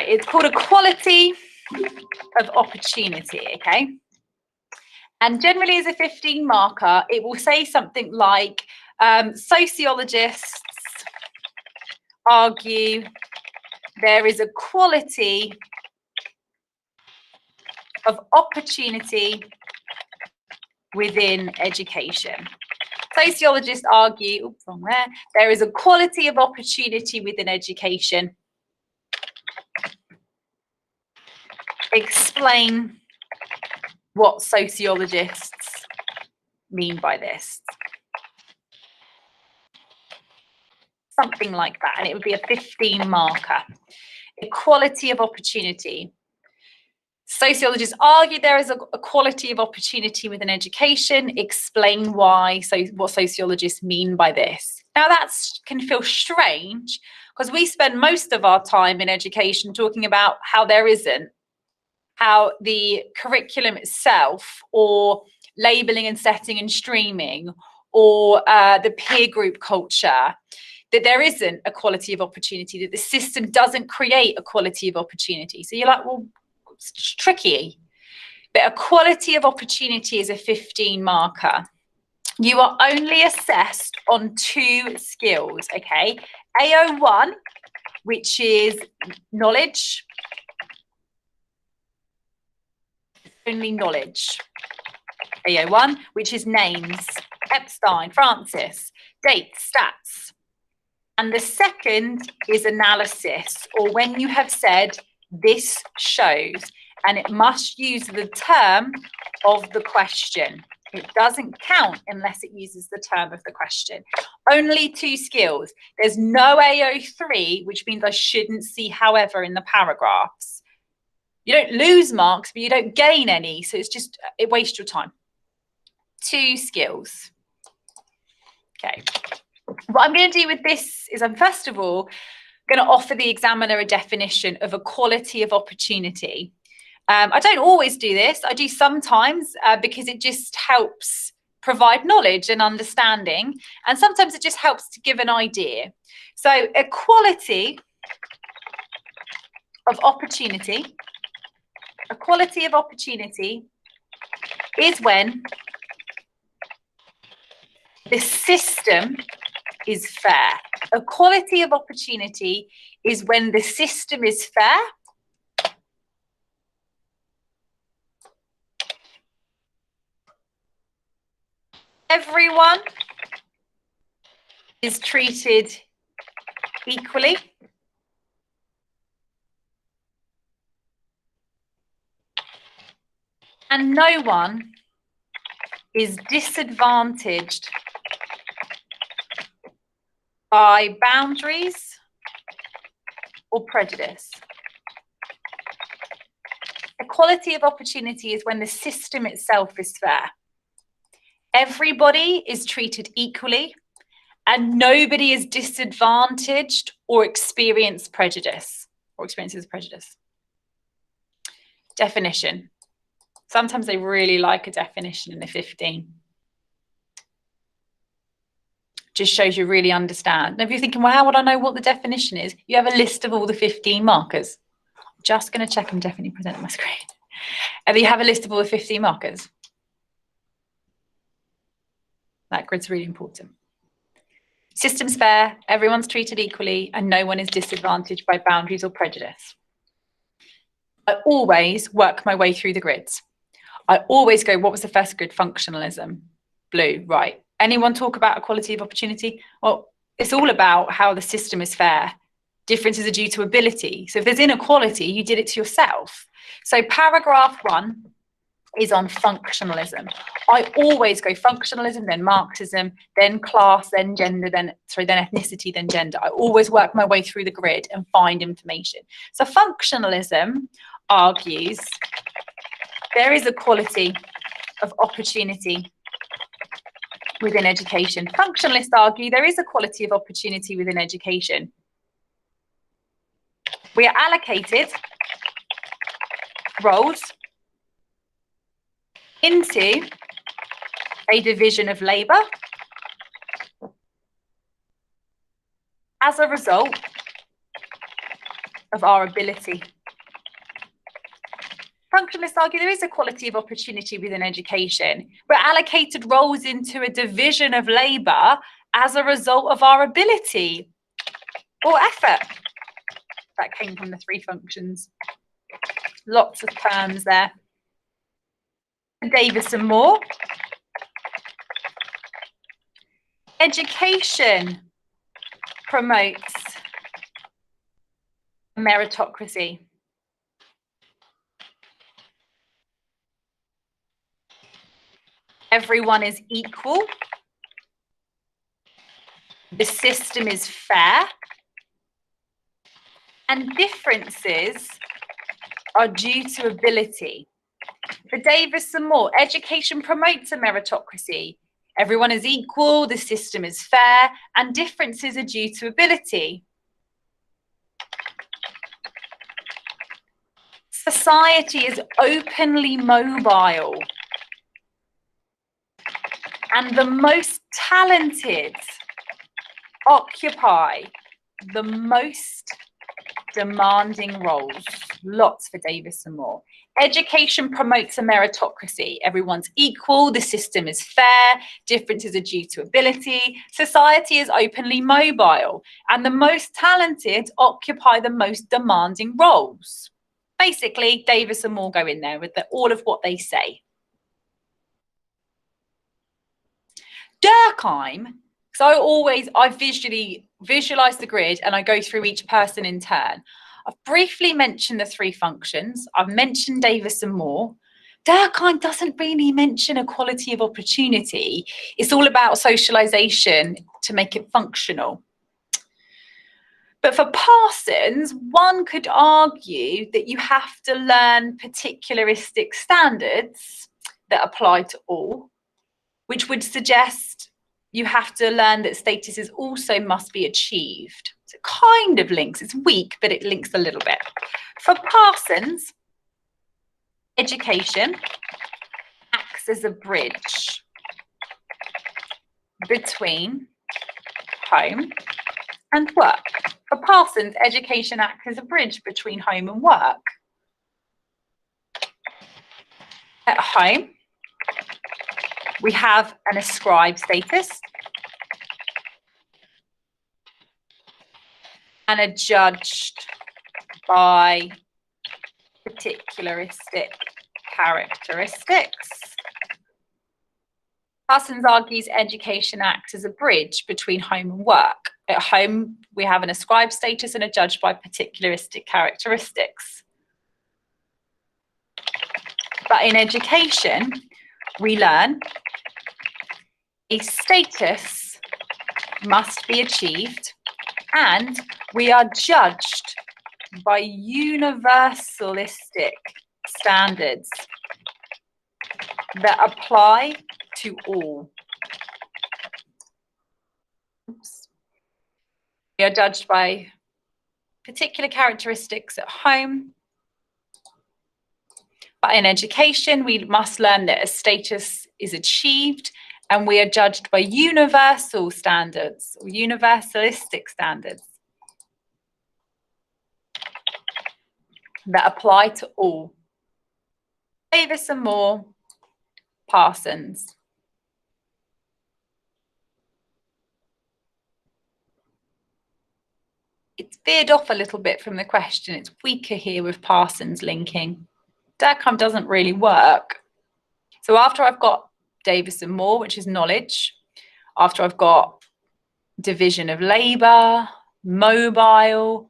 it's called equality of opportunity, okay? And generally as a 15 marker, it will say something like, sociologists argue there is equality of opportunity within education. Sociologists argue, oops, wrong there is equality of opportunity within education. Explain what sociologists mean by this. Something like that, and it would be a 15 marker. Equality of opportunity. Sociologists argue there is equality of opportunity within education. Explain why, so what sociologists mean by this. Now that can feel strange because we spend most of our time in education talking about how there isn't, how the curriculum itself or labeling and setting and streaming or the peer group culture, that there isn't equality of opportunity, that the system doesn't create equality of opportunity. So you're like, well, it's tricky. But equality of opportunity is a 15 marker. You are only assessed on 2 skills, okay? AO1, which is knowledge. Only knowledge. AO1, which is names. Epstein, Francis, dates, stats. And the second is analysis, or when you have said, this shows, and it must use the term of the question. It doesn't count unless it uses the term of the question. Only 2 skills. There's no AO3, which means I shouldn't see however in the paragraphs. You don't lose marks, but you don't gain any. So it's just, it wastes your time. 2 skills. Okay. What I'm going to do with this is I'm first of all going to offer the examiner a definition of equality of opportunity. I don't always do this. I do sometimes because it just helps provide knowledge and understanding. And sometimes it just helps to give an idea. So equality of opportunity is when the system is fair. Equality of opportunity is when the system is fair. Everyone is treated equally. And no one is disadvantaged by boundaries or prejudice. Equality of opportunity is when the system itself is fair. Everybody is treated equally and nobody is disadvantaged or experiences prejudice. Definition. Sometimes they really like a definition in the 15. Just shows you really understand. Now, if you're thinking, well, how would I know what the definition is? You have a list of all the 15 markers. I'm just going to check I'm definitely presenting my screen. And you have a list of all the 15 markers. That grid's really important. System's fair, everyone's treated equally, and no one is disadvantaged by boundaries or prejudice. I always work my way through the grids. I always go, what was the first grid? Functionalism. Blue, right. Anyone talk about equality of opportunity? Well, it's all about how the system is fair. Differences are due to ability. So if there's inequality, you did it to yourself. So paragraph 1 is on functionalism. I always go functionalism, then Marxism, then class, then gender, then ethnicity, then gender. I always work my way through the grid and find information. So functionalism argues there is equality of opportunity within education. Functionalists argue there is equality of opportunity within education. We are allocated roles into a division of labour as a result of our ability. Functionalists argue there is equality of opportunity within education. We're allocated roles into a division of labour as a result of our ability or effort. That came from the three functions. Lots of terms there. Davis and Moore. Education promotes meritocracy. Everyone is equal. The system is fair. And differences are due to ability. For Davis and Moore, education promotes a meritocracy. Everyone is equal, the system is fair, and differences are due to ability. Society is openly mobile. And the most talented occupy the most demanding roles. Lots for Davis and Moore. Education promotes a meritocracy. Everyone's equal, the system is fair, differences are due to ability, society is openly mobile, and the most talented occupy the most demanding roles. Basically, Davis and Moore go in there with all of what they say. Durkheim, so I visualize the grid and I go through each person in turn. I've briefly mentioned the three functions. I've mentioned Davis and Moore. Durkheim doesn't really mention equality of opportunity. It's all about socialization to make it functional. But for Parsons, one could argue that you have to learn particularistic standards that apply to all, which would suggest you have to learn that statuses also must be achieved. So it kind of links, it's weak, but it links a little bit. For Parsons, education acts as a bridge between home and work. For Parsons, education acts as a bridge between home and work. At home, we have an ascribed status and are judged by particularistic characteristics. Parsons argues education acts as a bridge between home and work. At home, we have an ascribed status and are judged by particularistic characteristics. But in education, we learn a status must be achieved and we are judged by universalistic standards that apply to all. We are judged by particular characteristics at home, but in education, we must learn that a status is achieved and we are judged by universal standards or universalistic standards that apply to all. Davis and Moore, Parsons. It's veered off a little bit from the question. It's weaker here with Parsons linking. Durkheim doesn't really work. So after I've got Davis and Moore, which is knowledge, after I've got division of labour, mobile,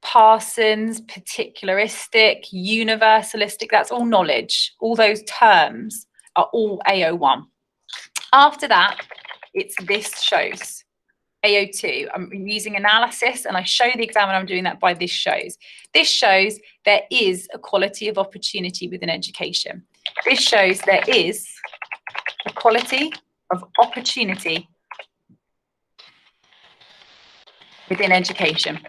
Parsons, particularistic, universalistic, that's all knowledge. All those terms are all AO1. After that, it's this shows. AO2, I'm using analysis and I show the examiner I'm doing that by this shows. This shows there is equality of opportunity within education. This shows there is equality of opportunity within education.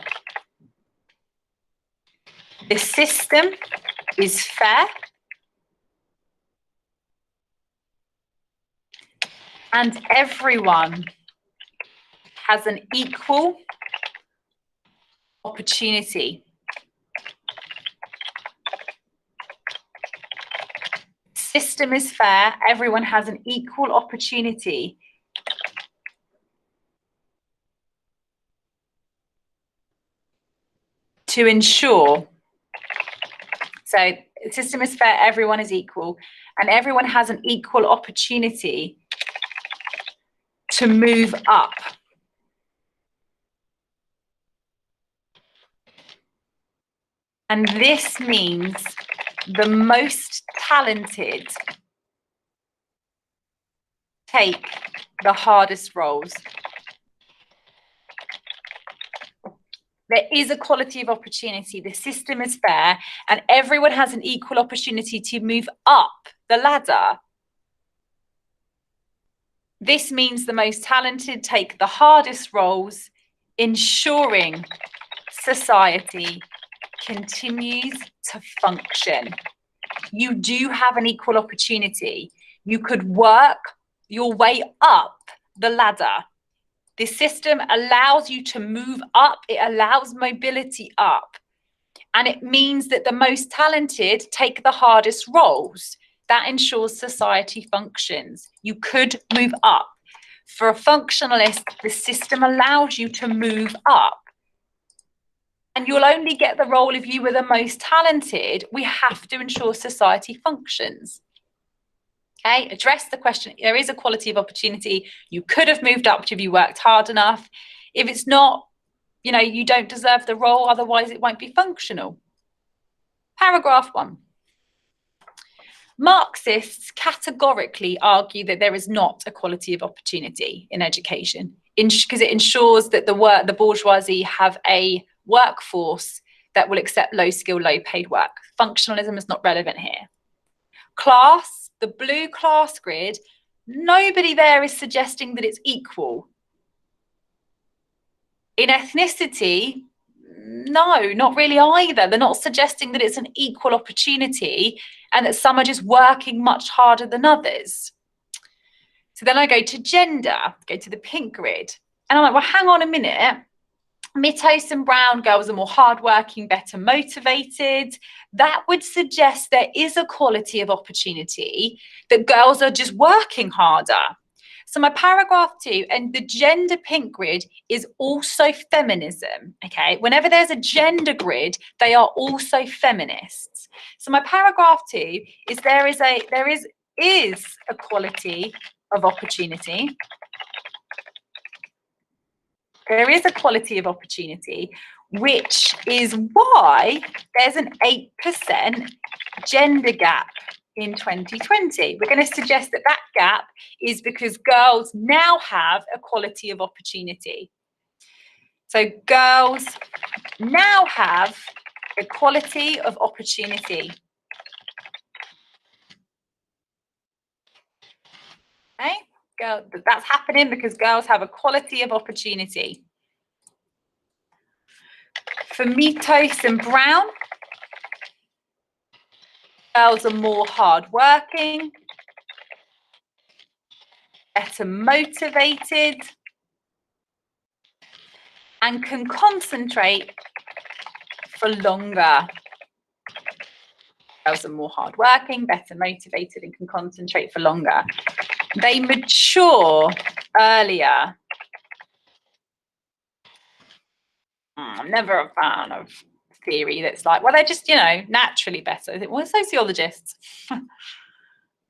The system is fair and everyone has an equal opportunity System is fair. Everyone has an equal opportunity to ensure. So the system is fair, everyone is equal, and everyone has an equal opportunity to move up. And this means the most talented take the hardest roles. There is equality of opportunity. The system is fair, and everyone has an equal opportunity to move up the ladder. This means the most talented take the hardest roles, ensuring society continues to function. You do have an equal opportunity. You could work your way up the ladder. This system allows you to move up. It allows mobility up. And it means that the most talented take the hardest roles. That ensures society functions. You could move up. For a functionalist, the system allows you to move up. And you'll only get the role if you were the most talented. We have to ensure society functions. Okay, address the question. There is equality of opportunity. You could have moved up if you worked hard enough. If it's not, you don't deserve the role, otherwise it won't be functional. Paragraph 1. Marxists categorically argue that there is not equality of opportunity in education because it ensures that the bourgeoisie have a workforce that will accept low-skill, low-paid work. Functionalism is not relevant here. Class, the blue class grid, nobody there is suggesting that it's equal. In ethnicity, no, not really either. They're not suggesting that it's an equal opportunity and that some are just working much harder than others. So then I go to gender, go to the pink grid, and I'm like, well, hang on a minute. Mittos and Brown, girls are more hardworking, better motivated. That would suggest there is equality of opportunity, that girls are just working harder. So my paragraph 2 and the gender pink grid is also feminism, okay? Whenever there's a gender grid, they are also feminists. So my paragraph 2 is there is equality of opportunity. There is equality of opportunity, which is why there's an 8% gender gap in 2020. We're going to suggest that that gap is because girls now have equality of opportunity. So girls now have equality of opportunity. Okay? That's happening because girls have equality of opportunity. For Mittos and Brown, girls are more hardworking, better motivated, and can concentrate for longer. Girls are more hardworking, better motivated, and can concentrate for longer. They mature earlier. I'm never a fan of theory that's like, well, they're just, naturally better. Well, sociologists.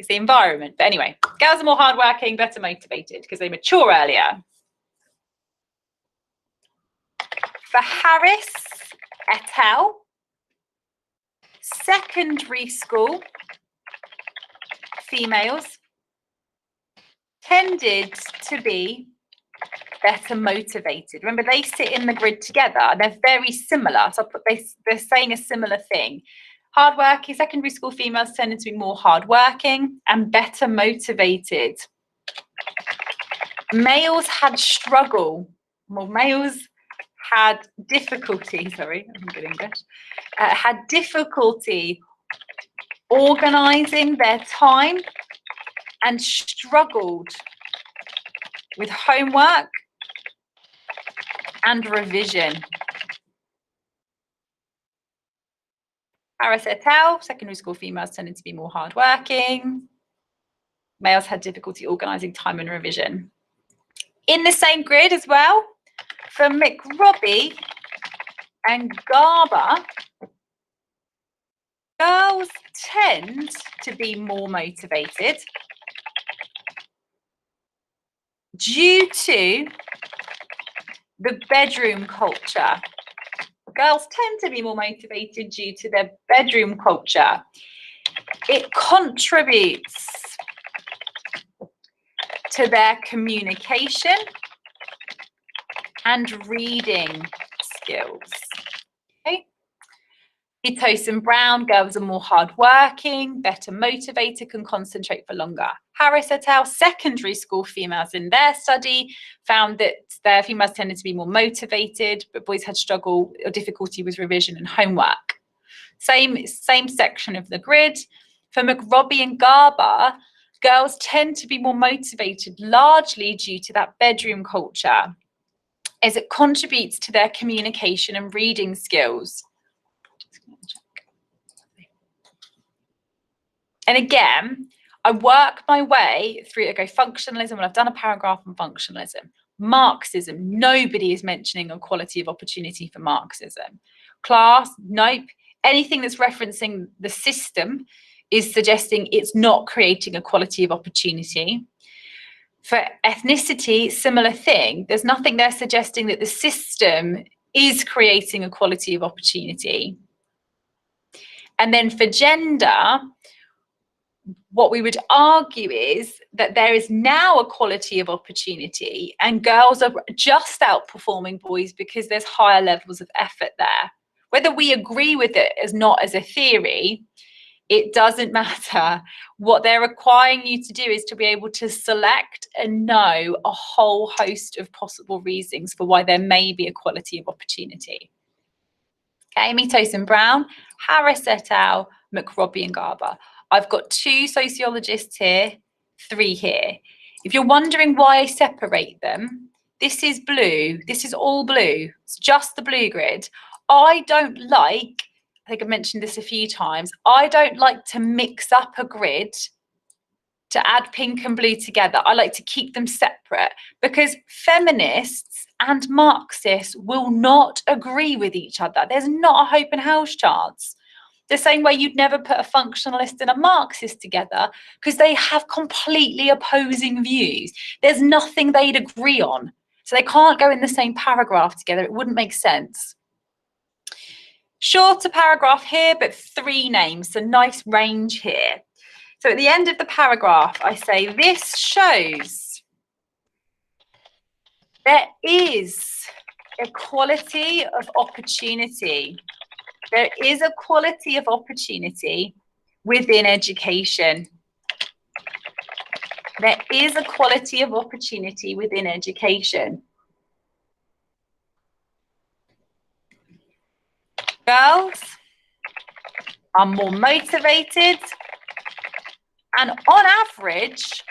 It's the environment. But anyway, girls are more hardworking, better motivated because they mature earlier. For Harris et al., secondary school females tended to be better motivated. Remember, they sit in the grid together. They're very similar. So they're saying a similar thing. Hardworking, secondary school females tended to be more hardworking and better motivated. Males had struggle. Well, males had difficulty, sorry, I'm good English, had difficulty organising their time and struggled with homework and revision. Harris et al., secondary school females tended to be more hardworking. Males had difficulty organising time and revision. In the same grid as well, for McRobbie and Garber, girls tend to be more motivated due to the bedroom culture. Girls tend to be more motivated due to their bedroom culture. It contributes to their communication and reading skills. Okay. Ethos and Brown, girls are more hardworking, better motivated, can concentrate for longer. Harris et al., secondary school females in their study found that their females tended to be more motivated, but boys had struggle or difficulty with revision and homework. Same section of the grid. For McRobbie and Garber, girls tend to be more motivated, largely due to that bedroom culture, as it contributes to their communication and reading skills. And again, I work my way through, I go functionalism, and I've done a paragraph on functionalism. Marxism, nobody is mentioning equality of opportunity for Marxism. Class, nope. Anything that's referencing the system is suggesting it's not creating equality of opportunity. For ethnicity, similar thing. There's nothing there suggesting that the system is creating equality of opportunity. And then for gender, what we would argue is that there is now equality of opportunity and girls are just outperforming boys because there's higher levels of effort there. Whether we agree with it as not as a theory, it doesn't matter. What they're requiring you to do is to be able to select and know a whole host of possible reasons for why there may be equality of opportunity. Okay, Mitos and Brown, Harris et al., McRobbie and Garber. I've got 2 sociologists here, 3 here. If you're wondering why I separate them, this is blue. This is all blue. It's just the blue grid. I don't like, I think I've mentioned this a few times, I don't like to mix up a grid to add pink and blue together. I like to keep them separate because feminists and Marxists will not agree with each other. There's not a hope in hell's chance. The same way you'd never put a functionalist and a Marxist together because they have completely opposing views. There's nothing they'd agree on. So they can't go in the same paragraph together. It wouldn't make sense. Shorter paragraph here, but 3 names, so nice range here. So at the end of the paragraph, I say, this shows there is equality of opportunity. There is equality of opportunity within education. There is equality of opportunity within education. Girls are more motivated and on average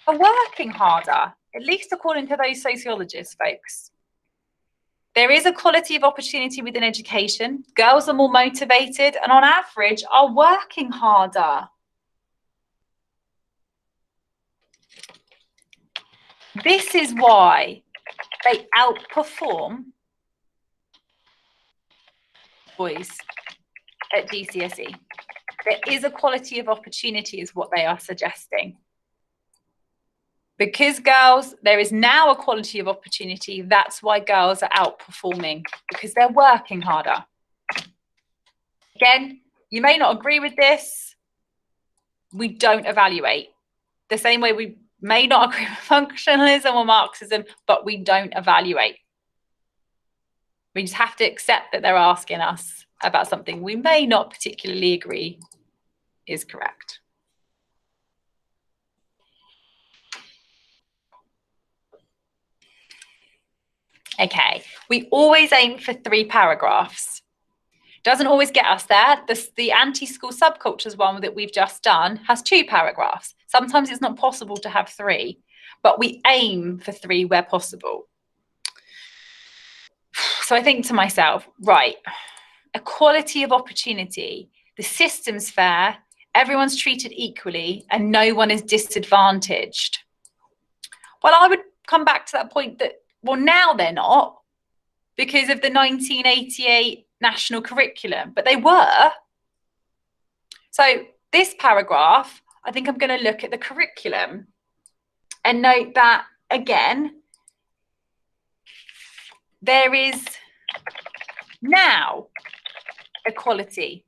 are working harder, at least according to those sociologists, folks. There is equality of opportunity within education. Girls are more motivated and on average are working harder. This is why they outperform boys at GCSE. There is equality of opportunity is what they are suggesting. Because girls, there is now equality of opportunity, that's why girls are outperforming, because they're working harder. Again, you may not agree with this. We don't evaluate. The same way we may not agree with functionalism or Marxism, but we don't evaluate. We just have to accept that they're asking us about something we may not particularly agree is correct. Okay, we always aim for 3 paragraphs. Doesn't always get us there. The anti-school subcultures one that we've just done has 2 paragraphs. Sometimes it's not possible to have 3, but we aim for 3 where possible. So I think to myself, right, equality of opportunity. The system's fair, everyone's treated equally, and no one is disadvantaged. Well, I would come back to that point that, well, now they're not because of the 1988 national curriculum, but they were. So this paragraph, I think I'm going to look at the curriculum and note that, again, there is now equality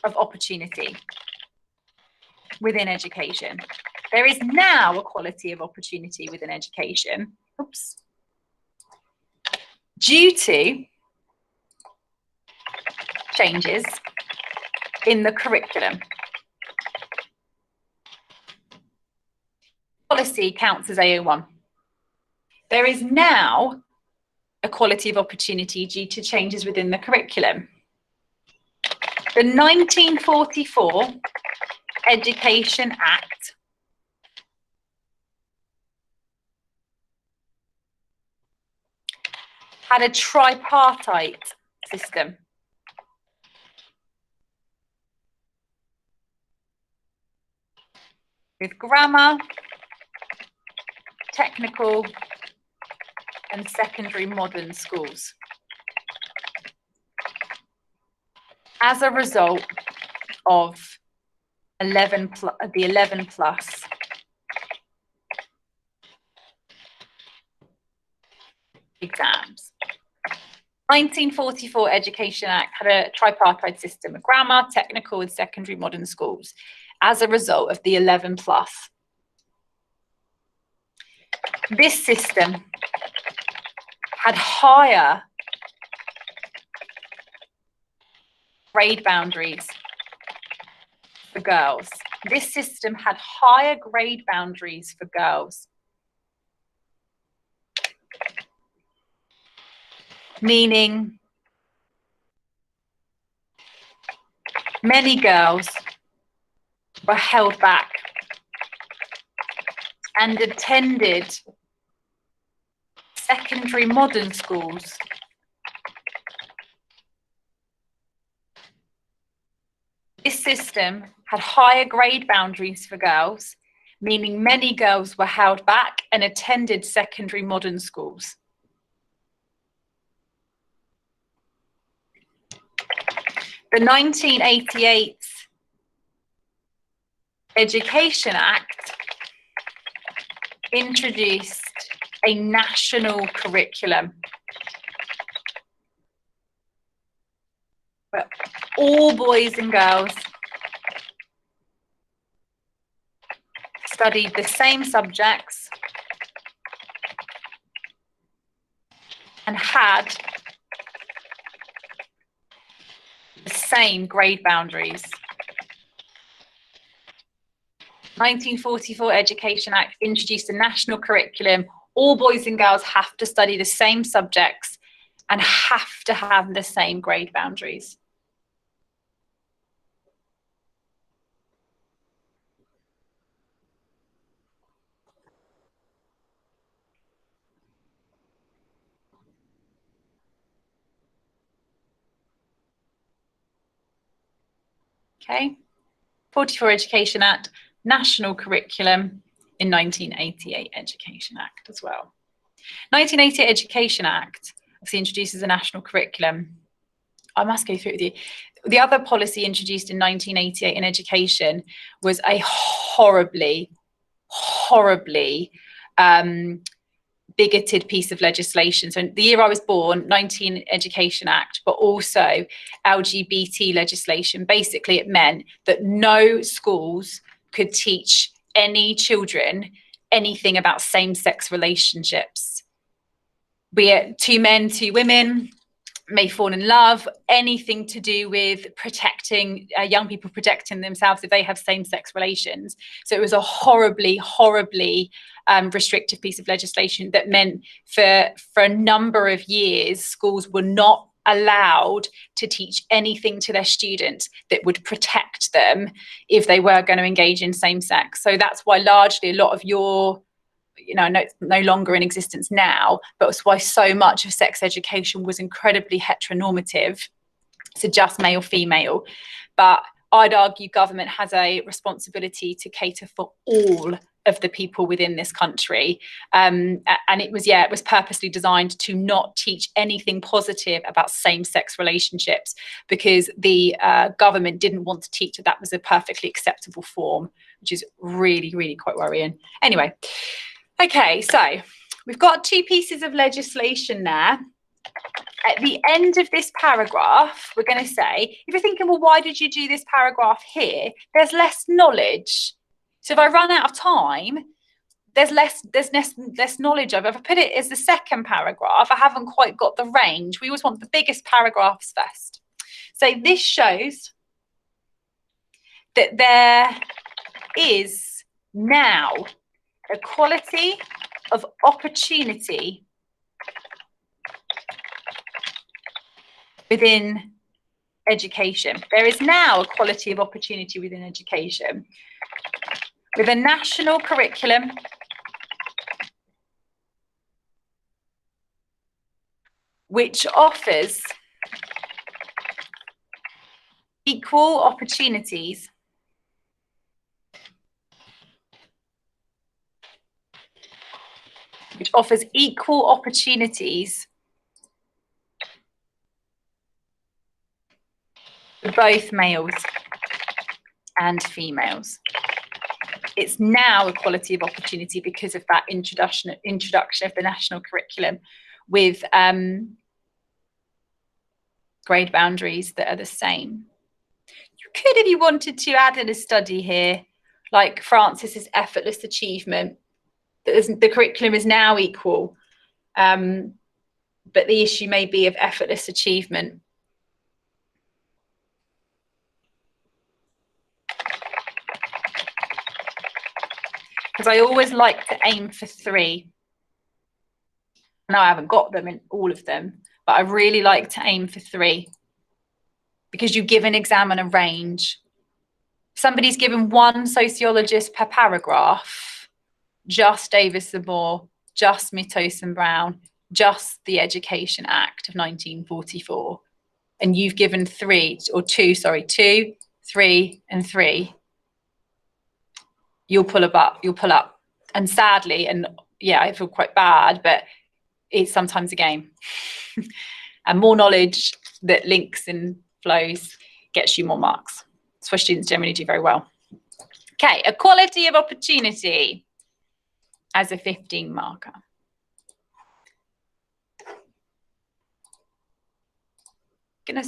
of opportunity within education. There is now equality of opportunity within education. Oops. Due to changes in the curriculum. Policy counts as AO1. There is now equality of opportunity due to changes within the curriculum. The 1944 Education Act had a tripartite system. With grammar, technical, and secondary modern schools. As a result of the 11 plus exams. 1944 Education Act had a tripartite system of grammar, technical, and secondary modern schools as a result of the 11 plus. This system had higher grade boundaries for girls. This system had higher grade boundaries for girls. Meaning many girls were held back and attended secondary modern schools This system had higher grade boundaries for girls, meaning many girls were held back and attended secondary modern schools. The 1988 Education Act introduced a national curriculum where all boys and girls studied the same subjects and had the same grade boundaries. 1944 Education Act introduced a national curriculum. All boys and girls have to study the same subjects and have to have the same grade boundaries. Okay, 44 Education Act, national curriculum in 1988 Education Act as well. 1988 Education Act obviously introduces a national curriculum. I must go through it with you. The other policy introduced in 1988 in education was a horribly bigoted piece of legislation. So the year I was born, 19 Education Act, but also LGBT legislation. Basically, it meant that no schools could teach any children anything about same-sex relationships. Be it two men, two women, may fall in love, anything to do with protecting young people, protecting themselves if they have same-sex relations. So it was a horribly restrictive piece of legislation that meant for a number of years, schools were not allowed to teach anything to their students that would protect them if they were going to engage in same-sex. So that's why largely a lot of your, it's no longer in existence now, but it's why so much of sex education was incredibly heteronormative So just male, female. But I'd argue government has a responsibility to cater for all of the people within this country. And it was purposely designed to not teach anything positive about same-sex relationships, because the government didn't want to teach that was a perfectly acceptable form, which is really, really quite worrying. Anyway, okay, so we've got 2 pieces of legislation there. At the end of this paragraph, we're going to say, if you're thinking, well, why did you do this paragraph here? There's less knowledge. So if I run out of time, there's less knowledge of it. If I put it as the second paragraph, I haven't quite got the range. We always want the biggest paragraphs first. So this shows that there is now equality of opportunity within education. There is now equality of opportunity within education, with a national curriculum which offers equal opportunities for both males and females. It's now equality of opportunity because of that introduction of the national curriculum, with grade boundaries that are the same. You could, if you wanted to, add in a study here, like Francis's effortless achievement, that the curriculum is now equal, but the issue may be of effortless achievement. Because I always like to aim for 3. No, I haven't got them in all of them, but I really like to aim for 3, because you give an examiner a range. Somebody's given 1 sociologist per paragraph, just Davis and Moore, just Mittos and Brown, just the Education Act of 1944, and you've given 2, 3, and 3. You'll pull up. And sadly, and yeah, I feel quite bad, but it's sometimes a game. And more knowledge that links and flows gets you more marks. That's why students generally do very well. Okay, equality of opportunity as a 15 marker. Gonna